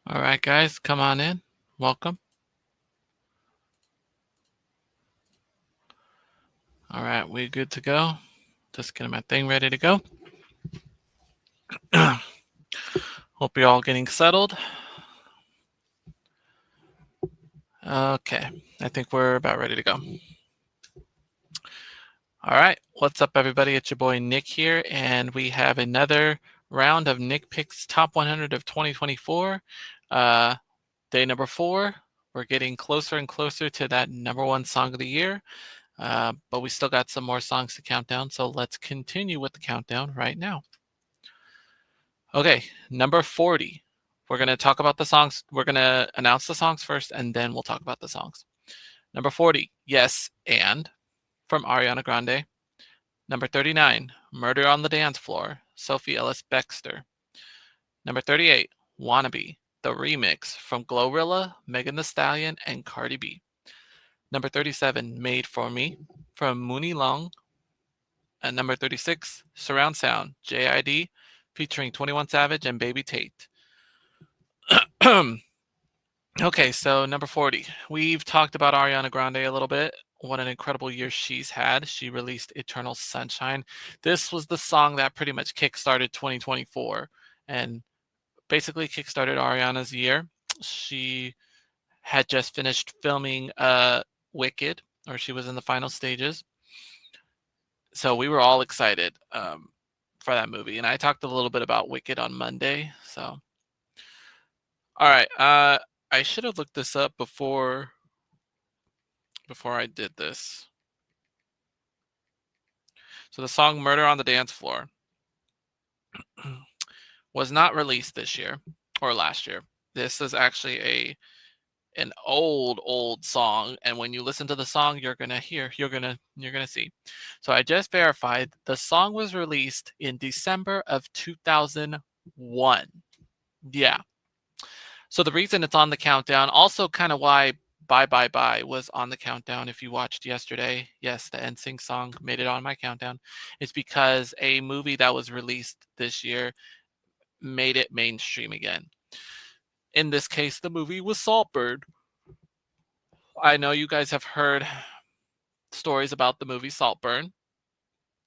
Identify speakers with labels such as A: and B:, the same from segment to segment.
A: All right, guys, come on in. Welcome. All right, we good to go. Just getting my thing ready to go. Hope you're all getting settled. Okay, I think we're about ready to go. All right, what's up, everybody? It's your boy Nick here, and we have another round of Nick Picks Top 100 of 2024. Day number 4. We're getting closer and closer to that number 1 song of the year, but we still got some more songs to count down, so let's continue with the countdown right now. Okay, number 40. We're going to talk about the songs. We're going to announce the songs first, and then we'll talk about the songs. Number 40, Yes and, from Ariana Grande. Number 39, Murder on the Dance Floor, Sophie Ellis-Bextor. Number 38, Wannabe, the remix, from Glorilla, Megan Thee Stallion, and Cardi B. Number 37, Made for Me, from Mooney Long. And number 36, Surround Sound, JID, featuring 21 Savage and Baby Tate. Okay, so number 40. We've talked about Ariana Grande a little bit. What an incredible year she's had. She released Eternal Sunshine. This was the song that pretty much kickstarted 2024 and basically kickstarted Ariana's year. She had just finished filming Wicked, or she was in the final stages. So we were all excited for that movie. And I talked a little bit about Wicked on Monday. So, all right. I should have looked this up before I did this. So the song Murder on the Dance Floor was not released this year or last year. This is actually an old song, and when you listen to the song, you're gonna see. So I just verified the song was released in December of 2001. Yeah. So the reason it's on the countdown, also kind of why Bye Bye Bye was on the countdown. If you watched yesterday, yes, the NSYNC song made it on my countdown. It's because a movie that was released this year made it mainstream again. In this case, the movie was Saltburn. I know you guys have heard stories about the movie Saltburn,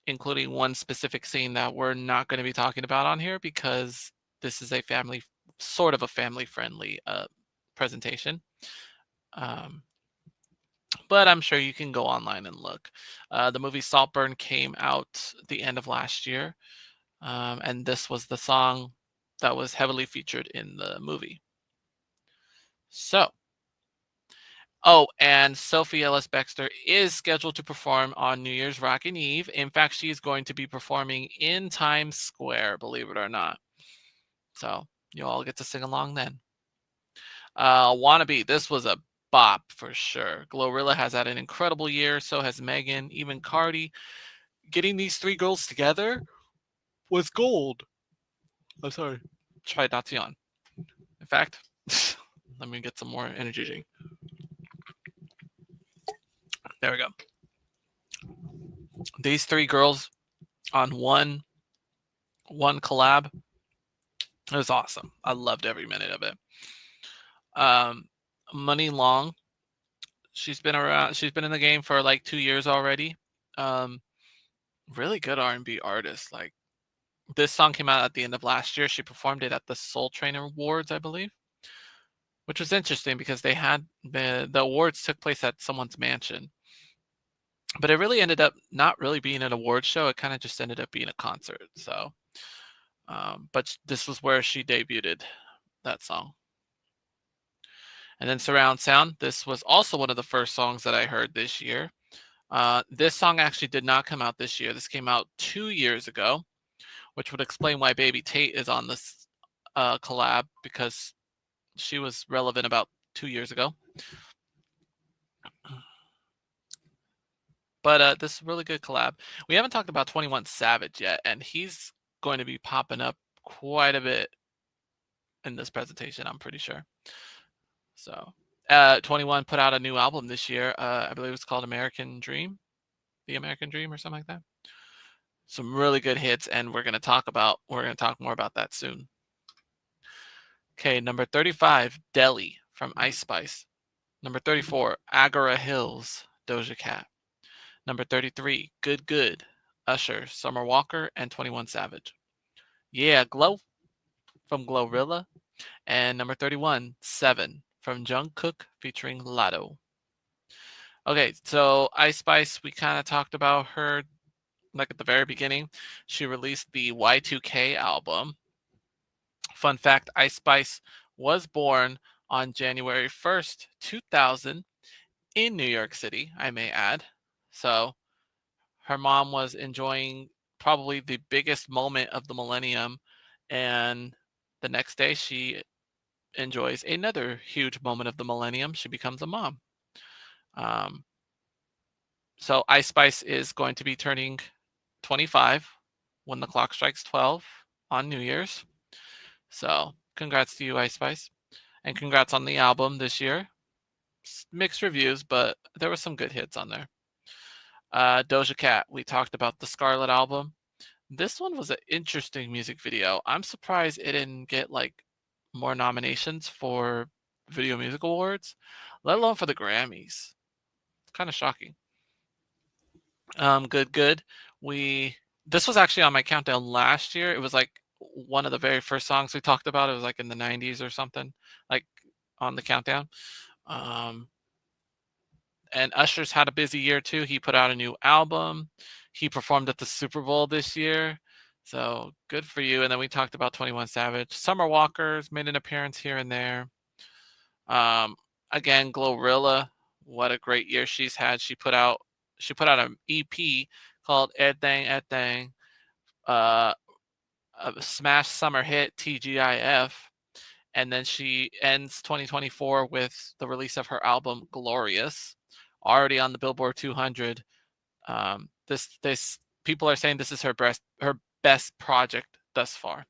A: including one specific scene that we're not going to be talking about on here because this is a sort of a family-friendly presentation. But I'm sure you can go online and look. The movie Saltburn came out the end of last year, and this was the song that was heavily featured in the movie. So, and Sophie Ellis-Bextor is scheduled to perform on New Year's Rockin' Eve. In fact, she is going to be performing in Times Square, believe it or not. So you all get to sing along then. Wannabe, this was a bop for sure. Glorilla has had an incredible year. So has Megan, even Cardi. Getting these 3 girls together was gold. I'm sorry. Try not to yawn. In fact, let me get some more energy drink. There we go. These 3 girls on one collab, it was awesome. I loved every minute of it. Money Long, she's been around. She's been in the game for like 2 years already. Really good R&B artist. Like, this song came out at the end of last year. She performed it at the Soul Train Awards, I believe, which was interesting because they had the awards took place at someone's mansion. But it really ended up not really being an award show. It kind of just ended up being a concert. So, but this was where she debuted that song. And then Surround Sound. This was also one of the first songs that I heard this year. This song actually did not come out this year. This came out 2 years ago, which would explain why Baby Tate is on this collab, because she was relevant about 2 years ago. But this is a really good collab. We haven't talked about 21 Savage yet, and he's going to be popping up quite a bit in this presentation, I'm pretty sure. So, 21 put out a new album this year. I believe it's called American Dream, The American Dream, or something like that. Some really good hits, and we're going to talk more about that soon. Okay, number 35, Delhi from Ice Spice. Number 34, Agora Hills, Doja Cat. Number 33, Good Good, Usher, Summer Walker, and 21 Savage. Yeah, Glow from Glorilla. And number 31, Seven from Jungkook featuring Lotto. Okay, so Ice Spice, we kind of talked about her like at the very beginning. She released the Y2K album. Fun fact, Ice Spice was born on January 1st, 2000 in New York City, I may add. So her mom was enjoying probably the biggest moment of the millennium, and the next day she enjoys another huge moment of the millennium. She becomes a mom. Um, so Ice Spice is going to be turning 25 when the clock strikes 12 on New Year's. So congrats to you, Ice Spice. And congrats on the album this year. Mixed reviews, but there were some good hits on there. Doja Cat, we talked about the Scarlet album. This one was an interesting music video. I'm surprised it didn't get like more nominations for Video Music Awards, let alone for the Grammys. It's kind of shocking. Good, good. We This was actually on my countdown last year. It was like one of the very first songs we talked about. It was like in the 90s or something, like on the countdown. Um, and Usher's had a busy year too. He put out a new album. He performed at the Super Bowl this year. So good for you. And then we talked about 21 Savage. Summer Walker's made an appearance here and there. Um, again, Glorilla, what a great year she's had. She put out an EP called Ed Thang Ed Thang, uh, a smash summer hit TGIF, and then she ends 2024 with the release of her album Glorious, already on the Billboard 200. This people are saying this is her best project thus far.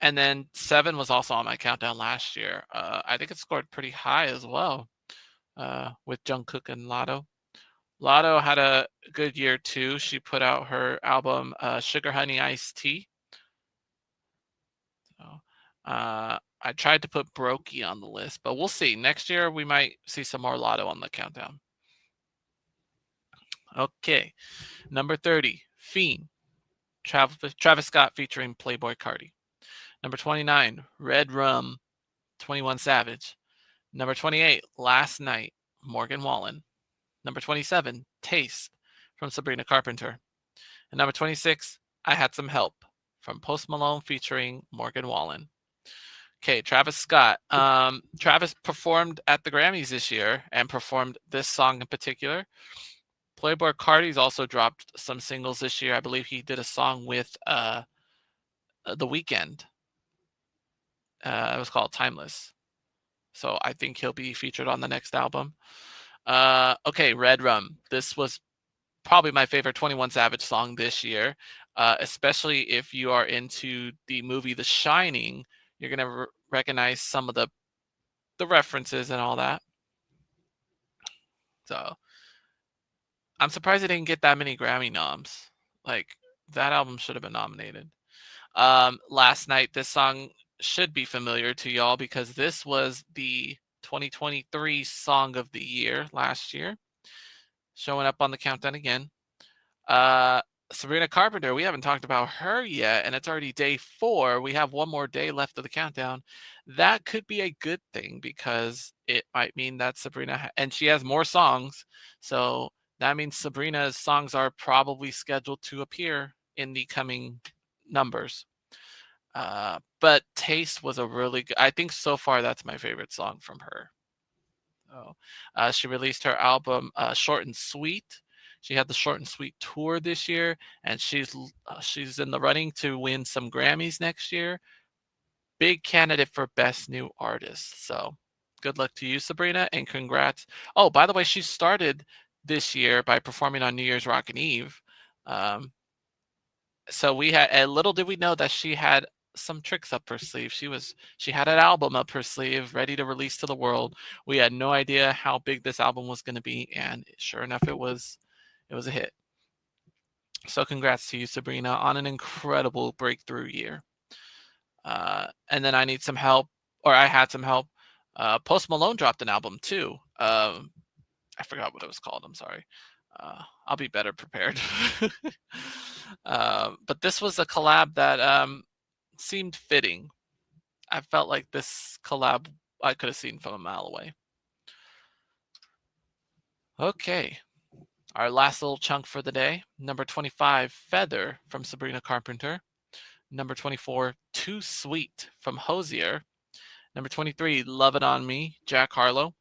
A: And then Seven was also on my countdown last year. I think it scored pretty high as well, with Jungkook and Lotto. Lotto had a good year too. She put out her album Sugar Honey Iced Tea. So, I tried to put Brokey on the list, but we'll see. Next year we might see some more Lotto on the countdown. Okay, number 30, Fiend, Travis Scott featuring Playboi Carti. Number 29, Red Rum, 21 Savage. Number 28, Last Night, Morgan Wallen. Number 27, Taste from Sabrina Carpenter. And number 26, I Had Some Help from Post Malone featuring Morgan Wallen. Okay, Travis Scott. Travis performed at the Grammys this year and performed this song in particular. Playboi Carti's also dropped some singles this year. I believe he did a song with The Weeknd. It was called Timeless. So I think he'll be featured on the next album. Okay, Red Rum. This was probably my favorite 21 Savage song this year, especially if you are into the movie The Shining. You're going to recognize some of the references and all that. So I'm surprised it didn't get that many Grammy noms. Like, that album should have been nominated. Last Night, this song should be familiar to y'all because this was the 2023 Song of the Year last year. Showing up on the countdown again. Sabrina Carpenter, we haven't talked about her yet, and it's already day 4. We have one more day left of the countdown. That could be a good thing because it might mean that Sabrina, and she has more songs, so that means Sabrina's songs are probably scheduled to appear in the coming numbers. But Taste was a really good, I think so far that's my favorite song from her. So, she released her album Short and Sweet. She had the Short and Sweet tour this year, and she's in the running to win some Grammys next year. Big candidate for Best New Artist. So good luck to you, Sabrina, and congrats. Oh, by the way, she started this year by performing on New Year's Rockin' Eve. So we had, and little did we know that she had some tricks up her sleeve. She had an album up her sleeve ready to release to the world. We had no idea how big this album was going to be, and sure enough, it was a hit. So congrats to you, Sabrina, on an incredible breakthrough year. And then I need some help, or I had some help. Post Malone dropped an album too. I forgot what it was called. I'm sorry. I'll be better prepared. But this was a collab that seemed fitting. I felt like this collab I could have seen from a mile away. Okay, our last little chunk for the day. Number 25, Feather from Sabrina Carpenter. Number 24, Too Sweet from Hozier. Number 23, Love It On Me, Jack Harlow.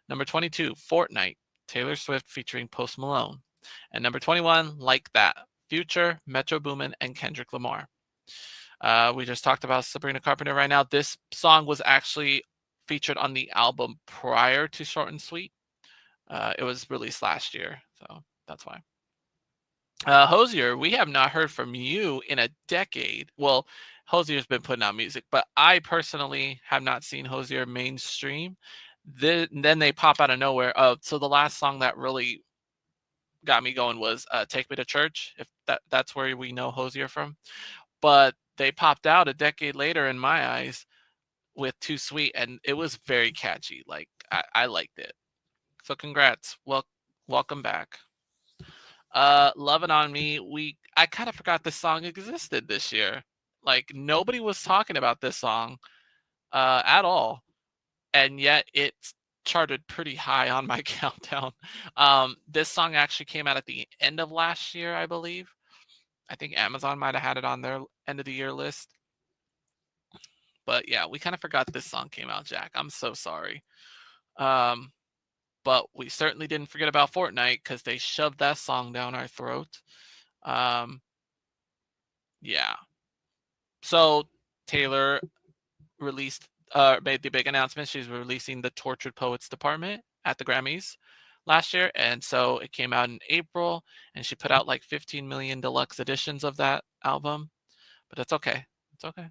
A: Number 22, Fortnite, Taylor Swift featuring Post Malone. And number 21, Like That, Future, Metro Boomin, and Kendrick Lamar. We just talked about Sabrina Carpenter right now. This song was actually featured on the album prior to Short and Sweet. It was released last year, so that's why. Hozier, we have not heard from you in a decade. Well, Hozier's been putting out music, but I personally have not seen Hozier mainstream. Then they pop out of nowhere. So the last song that really got me going was "Take Me to Church." If that's where we know Hozier from, but they popped out a decade later in my eyes with "Too Sweet," and it was very catchy. Like I liked it. So congrats. Welcome back. "Lovin' on Me." I kind of forgot this song existed this year. Like nobody was talking about this song at all, and yet it's charted pretty high on my countdown. This song actually came out at the end of last year, I believe. I think Amazon might have had it on their end of the year list. But yeah, we kind of forgot this song came out, Jack. I'm so sorry. Um, but we certainly didn't forget about Fortnite because they shoved that song down our throat. Um, yeah. So Taylor made the big announcement. She's releasing the Tortured Poets Department at the Grammys last year, and so it came out in April, and she put out like 15 million deluxe editions of that album. But that's okay. It's okay.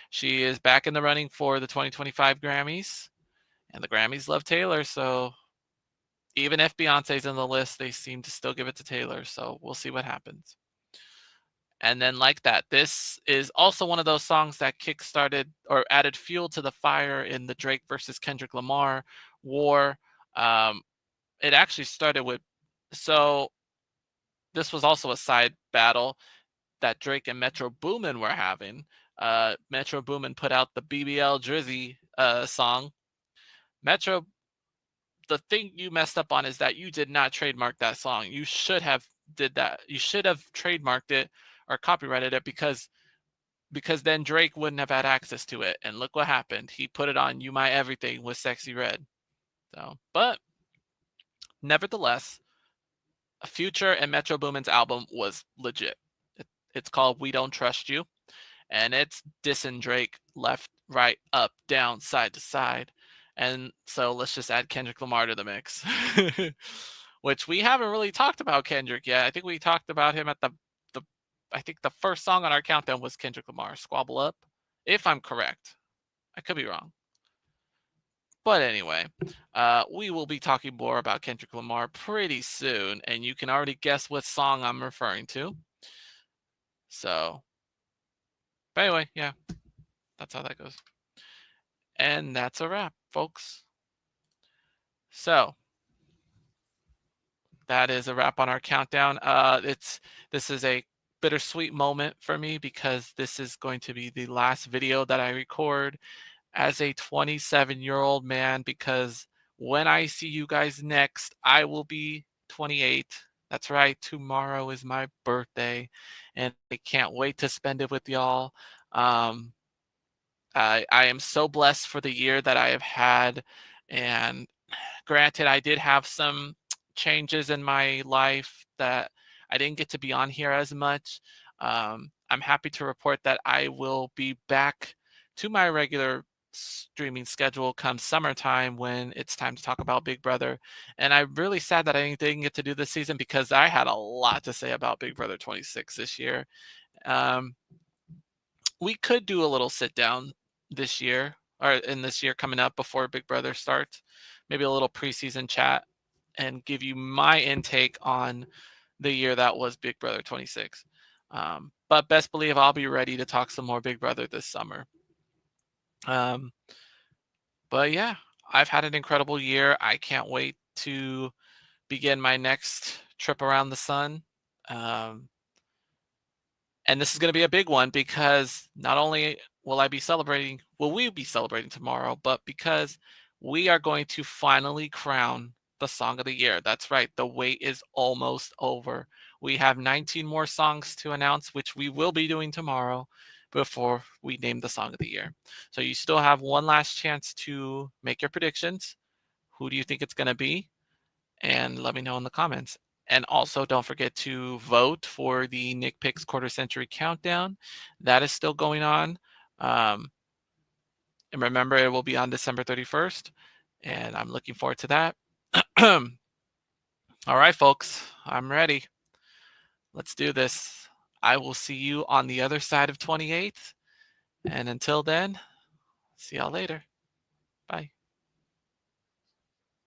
A: She is back in the running for the 2025 Grammys, and the Grammys love Taylor, so even if Beyonce's in the list, they seem to still give it to Taylor. So we'll see what happens. And then, like that, this is also one of those songs that kickstarted or added fuel to the fire in the Drake versus Kendrick Lamar war. It actually started with, so this was also a side battle that Drake and Metro Boomin were having. Metro Boomin put out the BBL Drizzy song. Metro, the thing you messed up on is that you did not trademark that song. You should have did that. You should have trademarked it or copyrighted it because then Drake wouldn't have had access to it. And look what happened. He put it on You My Everything with Sexy Red. So, but nevertheless, Future and Metro Boomin's album was legit. It's called We Don't Trust You, and it's dissing Drake left, right, up, down, side to side. And so let's just add Kendrick Lamar to the mix, which we haven't really talked about Kendrick yet. I think we talked about him at the I think the first song on our countdown was Kendrick Lamar, Squabble Up, if I'm correct. I could be wrong. But anyway, we will be talking more about Kendrick Lamar pretty soon, and you can already guess what song I'm referring to. So, but anyway, yeah, that's how that goes. And that's a wrap, folks. So, that is a wrap on our countdown. This is a bittersweet moment for me because this is going to be the last video that I record as a 27-year-old man, because when I see you guys next, I will be 28. That's right, tomorrow is my birthday, and I can't wait to spend it with y'all. I am so blessed for the year that I have had, and granted, I did have some changes in my life that I didn't get to be on here as much. I'm happy to report that I will be back to my regular streaming schedule come summertime when it's time to talk about Big Brother. And I'm really sad that I didn't get to do this season because I had a lot to say about Big Brother 26 this year. We could do a little sit down this year, or in this year coming up before Big Brother starts, maybe a little preseason chat and give you my intake on the year that was Big Brother 26. But best believe I'll be ready to talk some more Big Brother this summer. But yeah, I've had an incredible year. I can't wait to begin my next trip around the sun. Um, and this is going to be a big one because not only will we be celebrating tomorrow, but because we are going to finally crown the Song of the Year. That's right, the wait is almost over. We have 19 more songs to announce, which we will be doing tomorrow before we name the Song of the Year. So you still have one last chance to make your predictions. Who do you think it's going to be? And let me know in the comments. And also, don't forget to vote for the Nick Picks Quarter Century Countdown. That is still going on. And remember, it will be on December 31st. And I'm looking forward to that. All right, folks, I'm ready. Let's do this. I will see you on the other side of 28th. And until then, see y'all later. Bye.